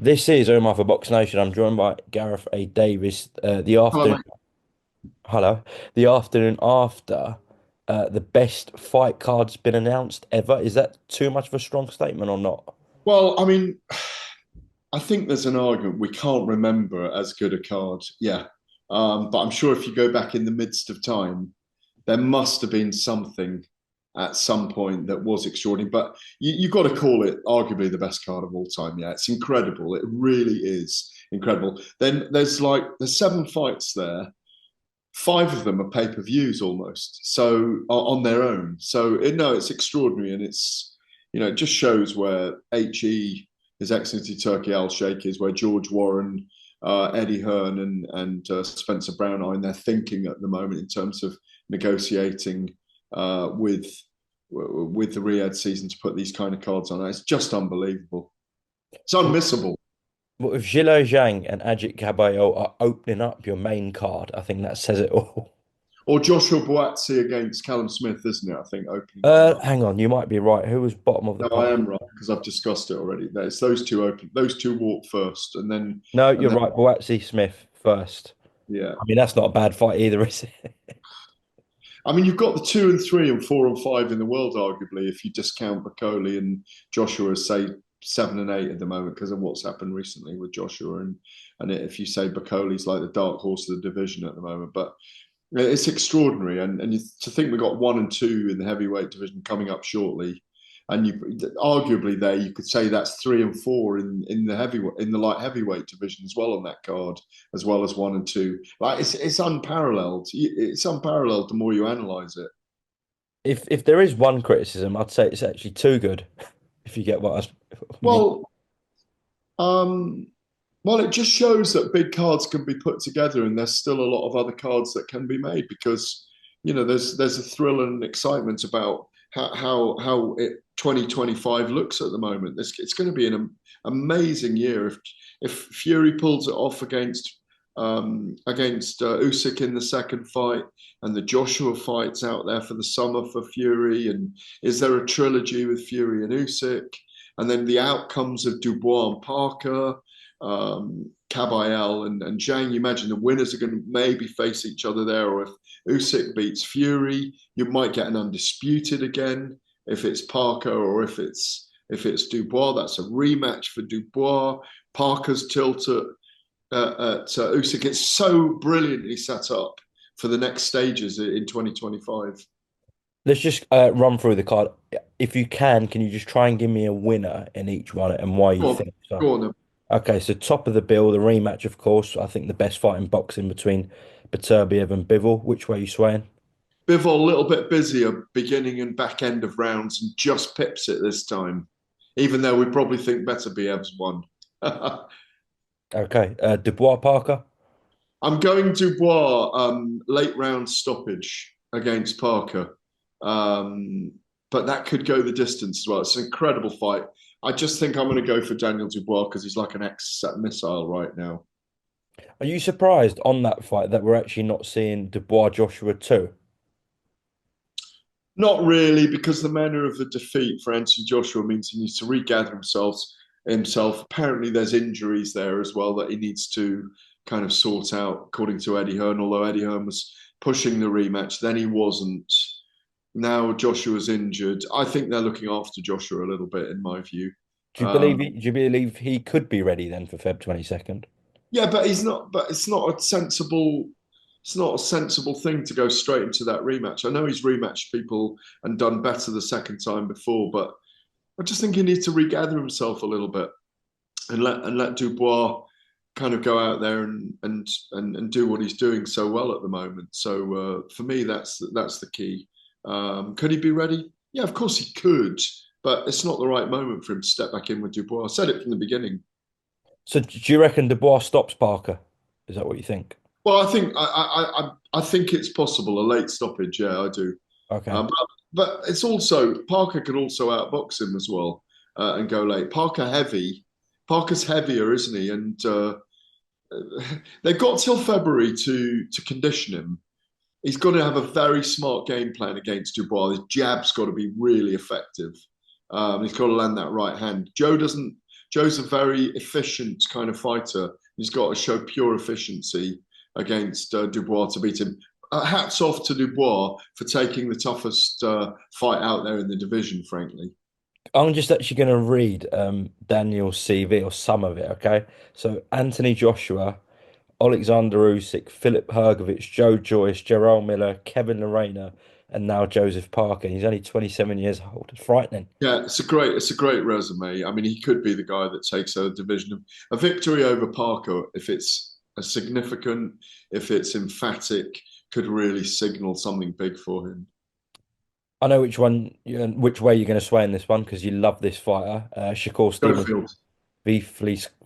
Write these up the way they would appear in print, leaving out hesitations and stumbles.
This is Umar for BoxNation. I'm joined by Gareth A Davies. The Hello, afternoon, mate. hello, the afternoon after the best fight card's been announced ever. Is that too much of a strong statement or not? Well, I mean, I think there's an argument we can't remember as good a card. Yeah. But I'm sure if you go back in the midst of time, there must have been something at some point that was extraordinary. But you've got to call it arguably the best card of all time. Yeah, it's incredible. It really is incredible. Then there's seven fights there. Five of them are pay-per-views almost, so on their own. So no, it's extraordinary, and it just shows where He, His Excellency Turkey Al Sheikh is, where George Warren, Eddie Hearn, and Spencer Brown are in their thinking at the moment in terms of negotiating with the Riyadh season to put these kind of cards on. It's just unbelievable. It's unmissable. But if Zhilei Zhang and Ajit Kabayel are opening up your main card, I think that says it all. Or Joshua Buatsi against Callum Smith, isn't it? I think opening that up. Hang on, you might be right. Who was bottom of the No, I pile? am right because I've discussed it already. There's those two open. Those two walk first, and then No, and you're then right. Boatsy Smith first. yeah. I mean, that's not a bad fight either, is it? I mean, you've got the 2 and 3 and 4 and 5 in the world, arguably, if you discount Bacoli and Joshua as say 7 and 8 at the moment because of what's happened recently with Joshua, and if you say Bacoli's like the dark horse of the division at the moment, but it's extraordinary, and to think we got 1 and 2 in the heavyweight division coming up shortly, and you arguably there you could say that's 3 and 4 in the heavyweight in the light heavyweight division as well on that card, as well as 1 and 2. Like it's unparalleled. It's unparalleled the more you analyse it. If there is one criticism, I'd say it's actually too good. If you get what I mean. Well, um, well, it just shows that big cards can be put together, and there's still a lot of other cards that can be made because there's a thrill and excitement about how 2025 looks at the moment. It's going to be an amazing year if Fury pulls it off against Usyk in the second fight, and the Joshua fights out there for the summer for Fury, and is there a trilogy with Fury and Usyk, and then the outcomes of Dubois and Parker, Kabayel and Zhang. You imagine the winners are going to maybe face each other there, or if Usyk beats Fury, you might get an undisputed again. If it's Parker or if it's Dubois, that's a rematch for Dubois. Parker's tilt at Usyk. It's so brilliantly set up for the next stages in 2025. Let's just run through the card. If you can you just try and give me a winner in each one and why you Go on, think so? go on. Okay, so top of the bill, the rematch, of course. I think the best fight in boxing between Beterbiev and Bivol. Which way are you swaying? Bivol a little bit busier beginning and back end of rounds and just pips it this time, even though we probably think Beterbiev's won. Okay, Dubois Parker. I'm going Dubois late round stoppage against Parker, but that could go the distance as well. It's an incredible fight. I just think I'm going to go for Daniel Dubois because he's like an ex missile right now. Are you surprised on that fight that we're actually not seeing Dubois Joshua too? Not really, because the manner of the defeat for Anthony Joshua means he needs to regather himself. Apparently, there's injuries there as well that he needs to kind of sort out, according to Eddie Hearn. Although Eddie Hearn was pushing the rematch, then he wasn't. Now Joshua's injured. I think they're looking after Joshua a little bit, in my view. Do you believe he could be ready then for Feb 22nd? Yeah, but he's not. But it's not a sensible. It's not a sensible thing to go straight into that rematch. I know he's rematched people and done better the second time before, but I just think he needs to regather himself a little bit and let Dubois kind of go out there and do what he's doing so well at the moment. So for me, that's the key. Could he be ready? Yeah, of course he could, but it's not the right moment for him to step back in with Dubois. I said it from the beginning. So do you reckon Dubois stops Parker? Is that what you think? Well, I think it's possible a late stoppage. Yeah, I do. Okay. But it's also Parker could also outbox him as well and go late. Parker's heavier, isn't he? And they've got till February to condition him. He's got to have a very smart game plan against Dubois. His jab's got to be really effective. He's got to land that right hand. Joe's a very efficient kind of fighter. He's got to show pure efficiency against Dubois to beat him. Hats off to Dubois for taking the toughest fight out there in the division, frankly. I'm just actually going to read Daniel's CV or some of it, okay? So Anthony Joshua, Alexander Usyk, Philip Hergovich, Joe Joyce, Gerald Miller, Kevin Lerena, and now Joseph Parker. He's only 27 years old. It's frightening. Yeah, it's a great resume. I mean, he could be the guy that takes a division. A victory over Parker, if it's a significant, if it's emphatic, could really signal something big for him. I know which way you're going to sway in this one because you love this fighter, Shakur Stevenson Schofield. v.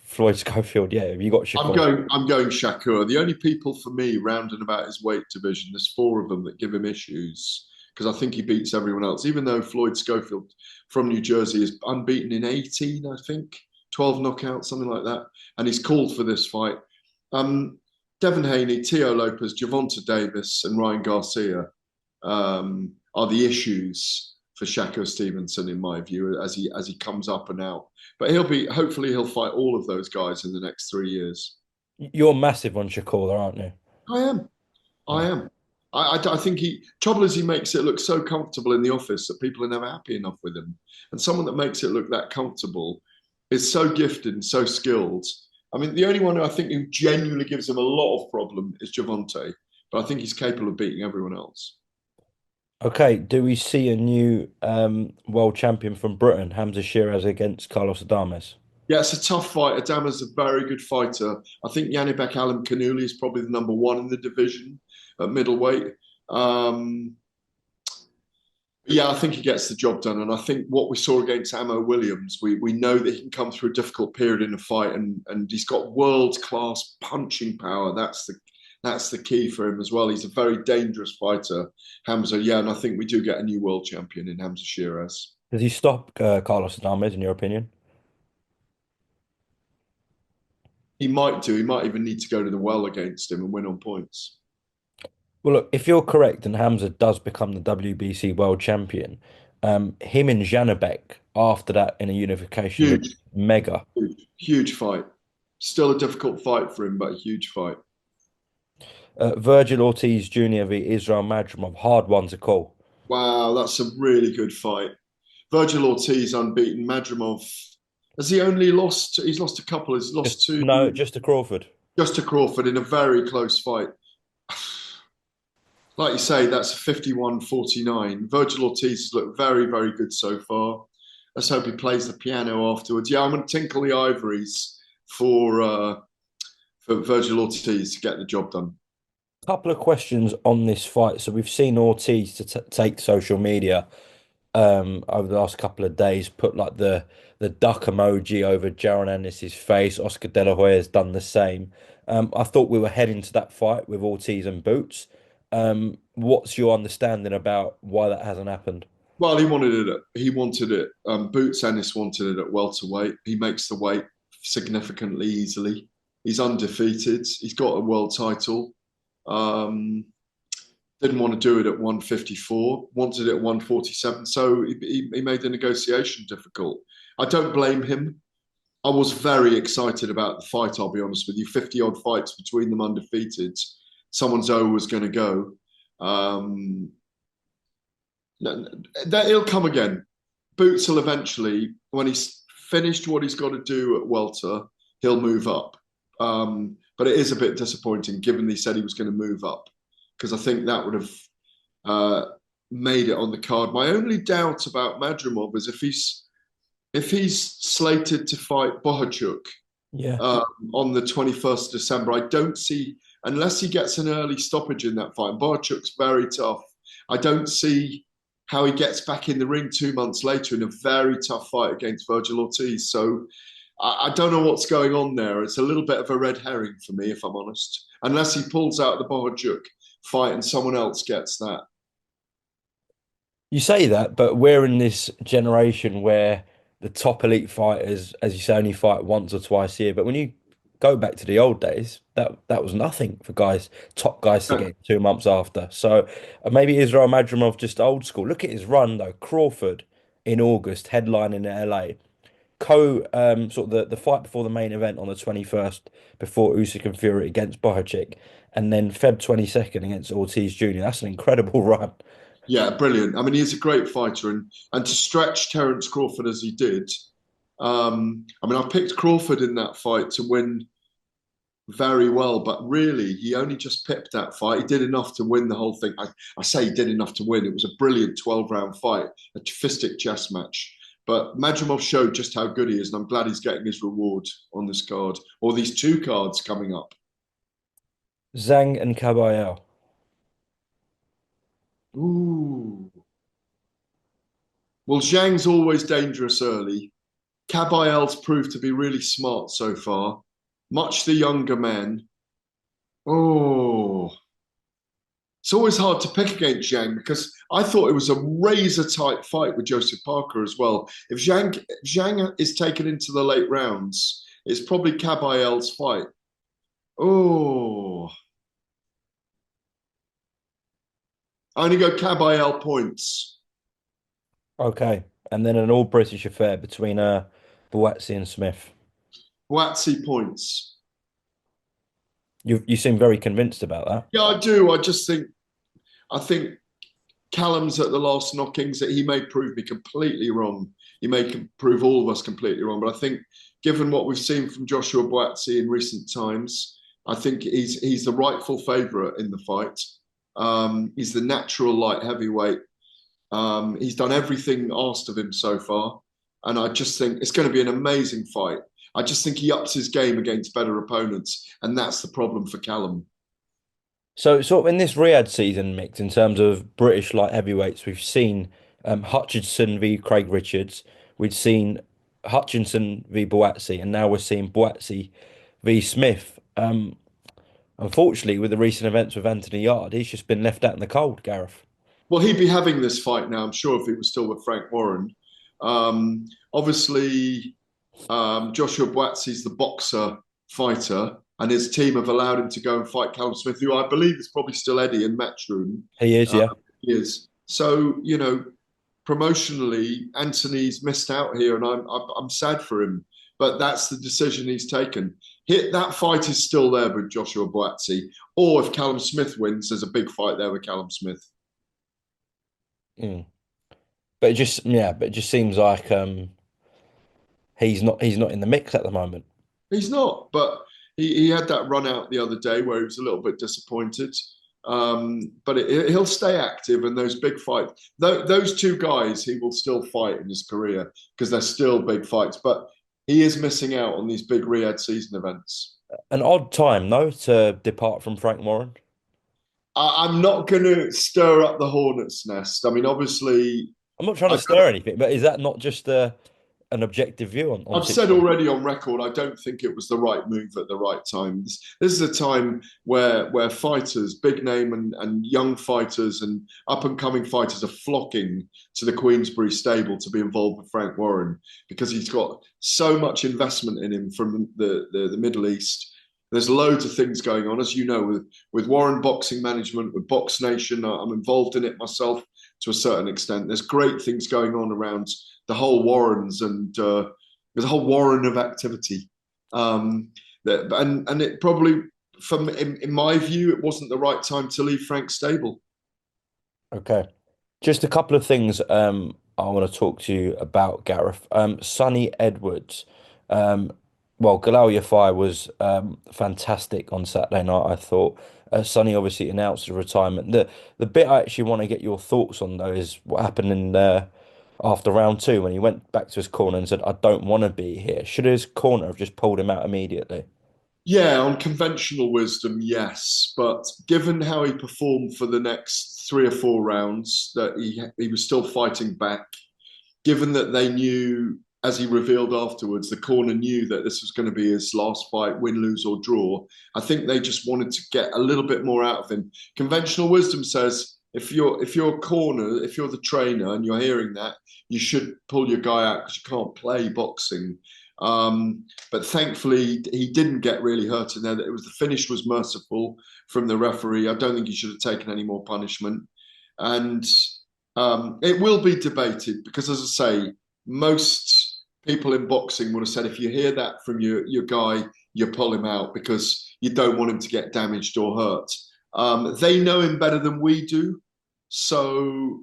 Floyd Schofield. Yeah, have you got I'm Shakur? going. I'm going Shakur. The only people for me rounding about his weight division, there's four of them that give him issues because I think he beats everyone else. Even though Floyd Schofield from New Jersey is unbeaten in 18, I think 12 knockouts, something like that, and he's called for this fight. Um, Devin Haney, Teo Lopez, Gervonta Davis, and Ryan Garcia are the issues for Shakur Stevenson, in my view, as he comes up and out. But hopefully he'll fight all of those guys in the next 3 years. You're massive on Shakur, there, aren't you? I am. I Yeah. am. I think trouble is he makes it look so comfortable in the office that people are never happy enough with him. And someone that makes it look that comfortable is so gifted and so skilled. I mean, the only one who I think who genuinely gives him a lot of problem is Javante, but I think he's capable of beating everyone else. Okay, do we see a new world champion from Britain, Hamza Shiraz against Carlos Adames? Yeah, it's a tough fight. Adama's a very good fighter. I think Yanibek Alam Kanuli is probably the number one in the division at middleweight. Um, yeah, I think he gets the job done. And I think what we saw against Amo Williams, we know that he can come through a difficult period in a fight and he's got world class punching power. That's the key for him as well. He's a very dangerous fighter, Hamza. Yeah, and I think we do get a new world champion in Hamza Shiraz. Does he stop Carlos Adames, in your opinion? He might do. He might even need to go to the well against him and win on points. Well, look, if you're correct and Hamza does become the WBC world champion, him and Janabek after that in a unification would Huge, be mega. huge fight. Still a difficult fight for him, but a huge fight. Virgil Ortiz Jr. v Israel Madrimov, hard one to call. Wow, that's a really good fight. Virgil Ortiz unbeaten. Madrimov has he only lost? He's lost a couple. He's Just lost to no, just to Crawford. just to Crawford in a very close fight. Like you say, that's 51-49. Virgil Ortiz has looked very, very good so far. Let's hope he plays the piano afterwards. Yeah, I'm going to tinkle the ivories for Virgil Ortiz to get the job done. Couple of questions on this fight. So we've seen Ortiz to t take social media over the last couple of days, put like the duck emoji over Jaron Ennis's face. Oscar De La Hoya has done the same. I thought we were heading to that fight with Ortiz and Boots. What's your understanding about why that hasn't happened? Well, he wanted it. He wanted it. Boots Ennis wanted it at welterweight. He makes the weight significantly easily. He's undefeated. He's got a world title. Um, didn't want to do it at 154. Wanted it at 147. So he made the negotiation difficult. I don't blame him. I was very excited about the fight, I'll be honest with you. 50 odd fights between them undefeated. Someone's O was going to go. Um, that he'll come again. Boots will eventually, when he's finished what he's got to do at welter, he'll move up. But it is a bit disappointing given he said he was going to move up because I think that would have uh, made it on the card. My only doubt about Madrimov is if he's slated to fight Bohachuk Yeah. on the 21st of December, I don't see, unless he gets an early stoppage in that fight, and Bohachuk's very tough, I don't see how he gets back in the ring 2 months later in a very tough fight against Virgil Ortiz. So I don't know what's going on there. It's a little bit of a red herring for me, if I'm honest, unless he pulls out the Bohachuk fight and someone else gets that. You say that, but we're in this generation where the top elite fighters, as you say, only fight once or twice a year. But when you go back to the old days, that was nothing for guys, top guys to No, get 2 months after. So maybe Israel Madrimov just old school. Look at his run though. Crawford in August, headlining in LA. sort of the fight before the main event on the 21st before Usyk and Fury against Bohachik, and then Feb 22nd against Ortiz Jr. That's an incredible run. Yeah, brilliant. I mean, he's a great fighter, and to stretch Terence Crawford as he did. I mean, I picked Crawford in that fight to win very well, but really, he only just pipped that fight. He did enough to win the whole thing. I say he did enough to win. It was a brilliant 12-round fight, a fistic chess match. But Madrimov showed just how good he is, and I'm glad he's getting his reward on this card, or these two cards coming up. Zhang and Kabayel. Ooh. Well, Zhang's always dangerous early. Kabayel's proved to be really smart so far, much the younger men. Oh, it's always hard to pick against Zhang because I thought it was a razor tight fight with Joseph Parker as well. If Zhang is taken into the late rounds, it's probably Kabayel's fight. Oh, I only go Kabayel points. Okay. And then an all British affair between Buatsi and Smith. Watsy points. You seem very convinced about that. Yeah, I do. I think Callum's at the last knockings that he may prove me completely wrong. He may prove all of us completely wrong. But I think, given what we've seen from Joshua Buatsi in recent times, I think he's the rightful favourite in the fight. He's the natural light heavyweight. He's done everything asked of him so far, and I just think it's going to be an amazing fight. I just think he ups his game against better opponents, and that's the problem for Callum. So, sort of in this Riyadh season mix, in terms of British light heavyweights, we've seen Hutchinson v Craig Richards, we've seen Hutchinson v Buatsi, and now we're seeing Buatsi v Smith. Unfortunately, with the recent events with Anthony Yard, he's just been left out in the cold, Gareth. Well, he'd be having this fight now, I'm sure, if he was still with Frank Warren. Obviously, Joshua Buatsi's the boxer fighter, and his team have allowed him to go and fight Callum Smith, who I believe is probably still Eddie in Matchroom. He is, Uh, yeah. he is. So, promotionally, Anthony's missed out here, and I'm sad for him. But that's the decision he's taken. That fight is still there with Joshua Buatsi, or if Callum Smith wins, there's a big fight there with Callum Smith. Mm. But it just seems like he's not in the mix at the moment. He's not, but he had that run out the other day where he was a little bit disappointed. But he'll stay active, and those big fights, those two guys, he will still fight in his career because they're still big fights. But he is missing out on these big Riyadh season events. An odd time, though, to depart from Frank Warren. I'm not going to stir up the hornet's nest. I mean, obviously, I'm not trying to I stir anything, but is that not just an objective view on I've said situation? already on record, I don't think it was the right move at the right time. This is a time where fighters, big name and young fighters and up and coming fighters are flocking to the Queensberry stable to be involved with Frank Warren because he's got so much investment in him from the Middle East. There's loads of things going on, as you know, with Warren Boxing Management, with BoxNation. I'm involved in it myself to a certain extent. There's great things going on around the whole Warrens, and there's a whole Warren of activity. And it probably, in my view, it wasn't the right time to leave Frank's stable. Okay. Just a couple of things I want to talk to you about, Gareth. Sonny Edwards. Um, well, Galal Yafai was fantastic on Saturday night, I thought. Sonny obviously announced his retirement. The bit I actually want to get your thoughts on, though, is what happened in after round two when he went back to his corner and said, I don't want to be here. Should his corner have just pulled him out immediately? Yeah, on conventional wisdom, yes. But given how he performed for the next 3 or 4 rounds, that he was still fighting back, given that they knew, as he revealed afterwards, the corner knew that this was going to be his last fight, win, lose, or draw. I think they just wanted to get a little bit more out of him. Conventional wisdom says if you're a corner, if you're the trainer and you're hearing that, you should pull your guy out because you can't play boxing. But thankfully, he didn't get really hurt in there. It was the finish was merciful from the referee. I don't think he should have taken any more punishment, and it will be debated because, as I say, most People in boxing would have said, if you hear that from your guy, you pull him out because you don't want him to get damaged or hurt. They know him better than we do, so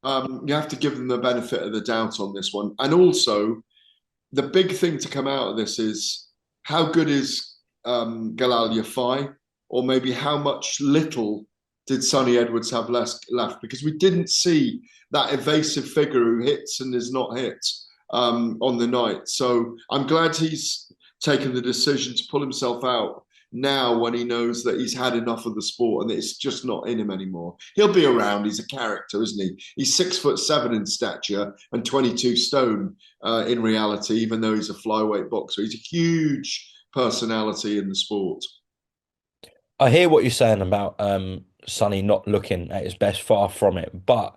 you have to give them the benefit of the doubt on this one. And also, the big thing to come out of this is how good is Galal Yafai, or maybe how much little did Sonny Edwards have left? Because we didn't see that evasive figure who hits and is not hit on the night. So I'm glad he's taken the decision to pull himself out now when he knows that he's had enough of the sport and it's just not in him anymore. He'll be around. He's a character, isn't he? He's 6'7" in stature and 22 stone in reality, even though he's a flyweight boxer. He's a huge personality in the sport. I hear what you're saying about Sonny not looking at his best, far from it. But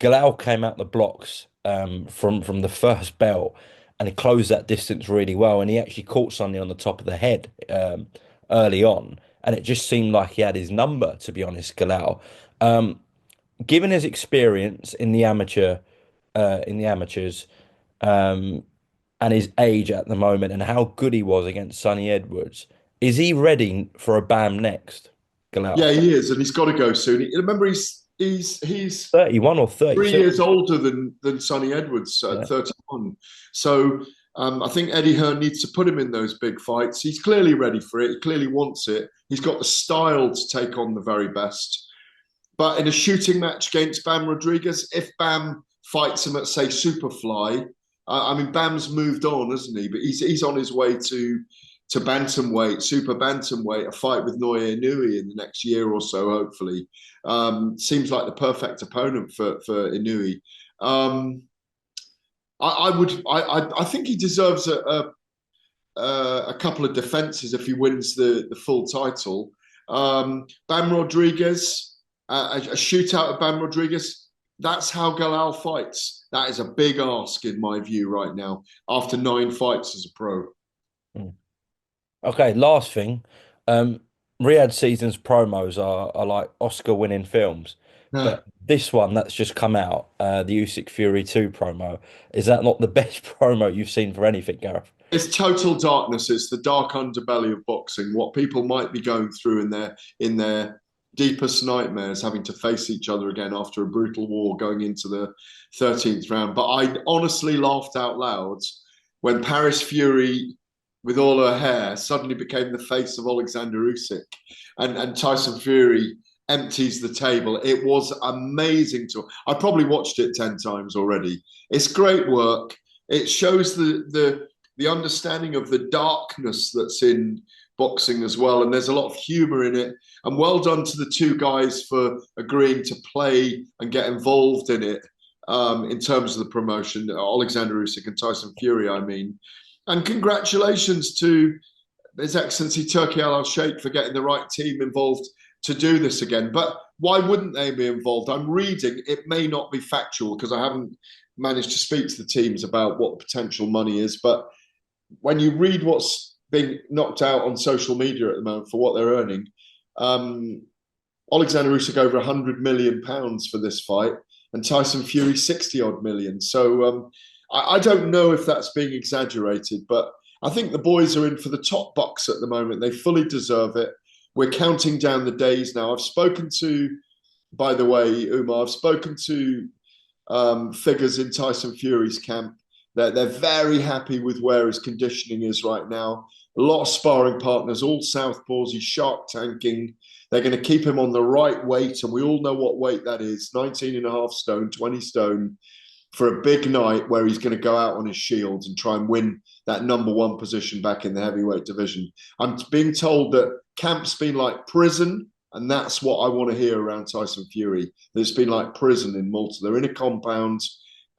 Galal came out the blocks from the first belt, and he closed that distance really well. And he actually caught Sonny on the top of the head early on, and it just seemed like he had his number, to be honest, Galal. Um, Given his experience in the amateurs, um, and his age at the moment, and how good he was against Sonny Edwards, is he ready for a BAM next, Galal? Yeah, he is, and he's got to go soon. Remember, he's 31 or 3 32? years older than Sonny Edwards at Yeah. 31. So I think Eddie Hearn needs to put him in those big fights. He's clearly ready for it. He clearly wants it. He's got the style to take on the very best. But in a shooting match against Bam Rodriguez, if Bam fights him at, say, Superfly, I mean, Bam's moved on, hasn't he? But he's on his way to bantamweight, super bantamweight, a fight with Naoya Inoue in the next year or so, hopefully. Seems like the perfect opponent for Inoue. I think he deserves a couple of defenses if he wins the full title. Bam Rodriguez, a shootout of Bam Rodriguez. That's how Galal fights. That is a big ask in my view right now. After 9 fights as a pro. Mm. Okay, last thing. Um, Riyadh season's promos are like Oscar-winning films, but this one that's just come out, the Usyk Fury 2 promo, is that not the best promo you've seen for anything, Gareth? It's total darkness. It's the dark underbelly of boxing. What people might be going through in their deepest nightmares, having to face each other again after a brutal war, going into the 13th round. But I honestly laughed out loud when Paris Fury, with all her hair, suddenly became the face of Alexander Usyk, and Tyson Fury empties the table. It was amazing to. I probably watched it 10 times already. It's great work. It shows the understanding of the darkness that's in boxing as well. And there's a lot of humor in it. And well done to the two guys for agreeing to play and get involved in it in terms of the promotion. Alexander Usyk and Tyson Fury, I mean. And congratulations to His Excellency Turki Al Sheikh for getting the right team involved to do this again. But why wouldn't they be involved? I'm reading, it may not be factual because I haven't managed to speak to the teams about what the potential money is. But when you read what's being knocked out on social media at the moment for what they're earning, Alexander Usyk over £100 million for this fight, and Tyson Fury 60 odd million. So I don't know if that's being exaggerated, but I think the boys are in for the top bucks at the moment. They fully deserve it. We're counting down the days now. I've spoken to, by the way, Umar, I've spoken to figures in Tyson Fury's camp. They're very happy with where his conditioning is right now. A lot of sparring partners, all southpaws. He's shark tanking. They're going to keep him on the right weight, and we all know what weight that is, 19 and a half stone, 20 stone, for a big night where he's going to go out on his shield and try and win that number one position back in the heavyweight division. I'm being told that camp's been like prison, and that's what I want to hear around Tyson Fury. That it's been like prison in Malta. They're in a compound,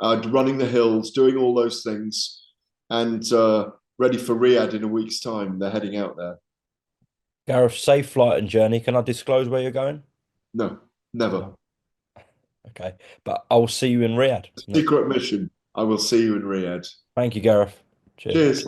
running the hills, doing all those things, and ready for Riyadh in a week's time. They're heading out there. Gareth, safe flight and journey. Can I disclose where you're going? No, never. No. Okay, but I'll see you in Riyadh next. Secret mission. I will see you in Riyadh. Thank you, Gareth. Cheers. Cheers.